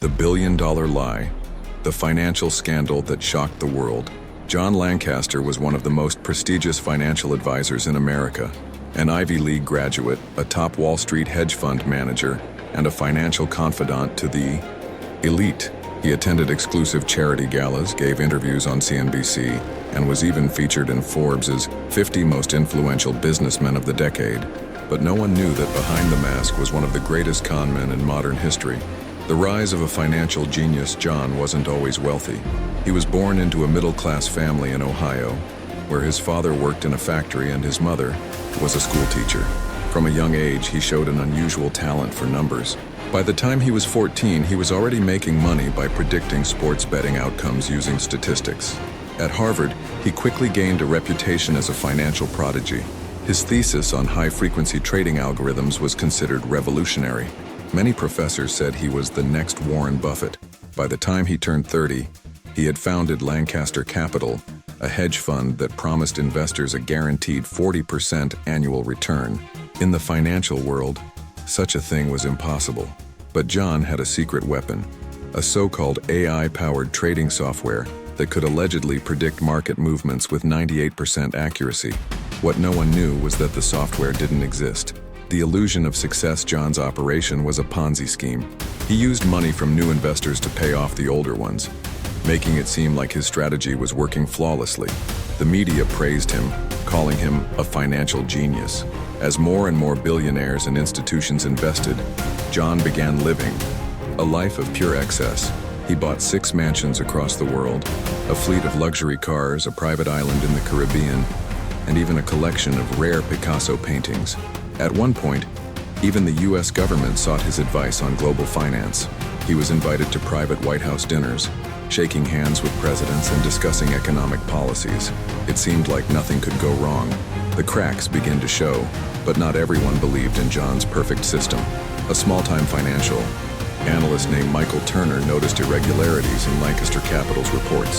The billion-dollar lie, the financial scandal that shocked the world. John Lancaster was one of the most prestigious financial advisors in America, an Ivy League graduate, a top Wall Street hedge fund manager, and a financial confidant to the elite. He attended exclusive charity galas, gave interviews on CNBC, and was even featured in Forbes's 50 most influential businessmen of the decade. But no one knew that behind the mask was one of the greatest con men in modern history. The rise of a financial genius. John wasn't always wealthy. He was born into a middle-class family in Ohio, where his father worked in a factory and his mother was a school teacher. From a young age, he showed an unusual talent for numbers. By the time he was 14, he was already making money by predicting sports betting outcomes using statistics. At Harvard, he quickly gained a reputation as a financial prodigy. His thesis on high-frequency trading algorithms was considered revolutionary. Many professors said he was the next Warren Buffett. By the time he turned 30, he had founded Lancaster Capital, a hedge fund that promised investors a guaranteed 40% annual return. In the financial world, such a thing was impossible. But John had a secret weapon, a so-called AI-powered trading software that could allegedly predict market movements with 98% accuracy. What no one knew was that the software didn't exist. The illusion of success. John's operation was a Ponzi scheme. He used money from new investors to pay off the older ones, making it seem like his strategy was working flawlessly. The media praised him, calling him a financial genius. As more and more billionaires and institutions invested, John began living a life of pure excess. He bought 6 mansions across the world, a fleet of luxury cars, a private island in the Caribbean, and even a collection of rare Picasso paintings. At one point, even the U.S. government sought his advice on global finance. He was invited to private White House dinners, shaking hands with presidents and discussing economic policies. It seemed like nothing could go wrong. The cracks began to show, but not everyone believed in John's perfect system. A small-time financial analyst named Michael Turner noticed irregularities in Lancaster Capital's reports.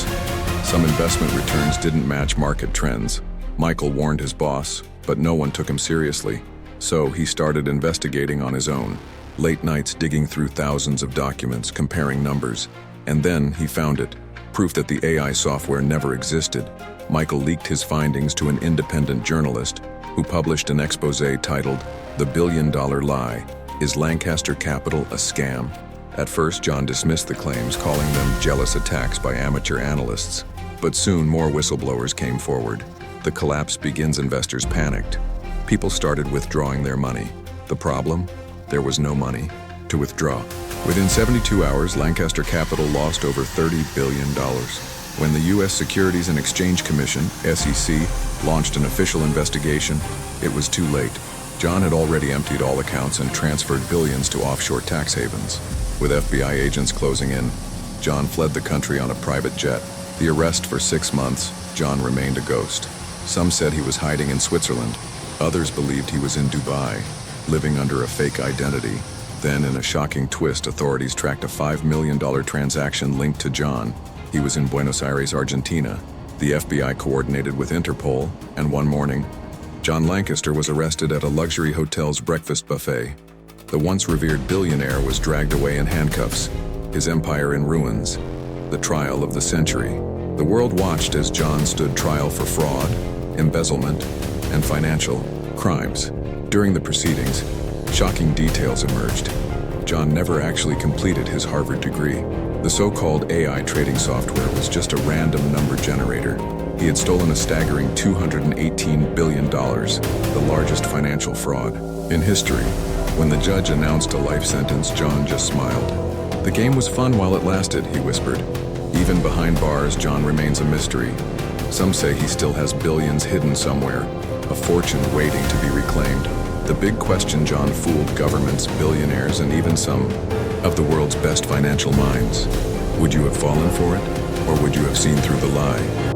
Some investment returns didn't match market trends. Michael warned his boss, but no one took him seriously. So he started investigating on his own, late nights digging through thousands of documents, comparing numbers. And then he found it, proof that the AI software never existed. Michael leaked his findings to an independent journalist who published an expose titled, "The Billion-Dollar Lie. Is Lancaster Capital a Scam?" At first, John dismissed the claims, calling them jealous attacks by amateur analysts. But soon more whistleblowers came forward. The collapse begins. Investors panicked. People started withdrawing their money. The problem? There was no money to withdraw. Within 72 hours, Lancaster Capital lost over $30 billion. When the U.S. Securities and Exchange Commission, SEC, launched an official investigation, it was too late. John had already emptied all accounts and transferred billions to offshore tax havens. With FBI agents closing in, John fled the country on a private jet. The arrest for 6 months, John remained a ghost. Some said he was hiding in Switzerland. Others believed he was in Dubai, living under a fake identity. Then, in a shocking twist, authorities tracked a $5 million transaction linked to John. He was in Buenos Aires, Argentina. The FBI coordinated with Interpol, and one morning, John Lancaster was arrested at a luxury hotel's breakfast buffet. The once revered billionaire was dragged away in handcuffs, his empire in ruins. The trial of the century. The world watched as John stood trial for fraud, embezzlement, and financial crimes. During the proceedings, shocking details emerged. John never actually completed his Harvard degree. The so-called AI trading software was just a random number generator. He had stolen a staggering $218 billion, the largest financial fraud in history. When the judge announced a life sentence, John just smiled. "The game was fun while it lasted," he whispered. Even behind bars, John remains a mystery. Some say he still has billions hidden somewhere, a fortune waiting to be reclaimed. The big question: John fooled governments, billionaires, and even some of the world's best financial minds. Would you have fallen for it? Or would you have seen through the lie?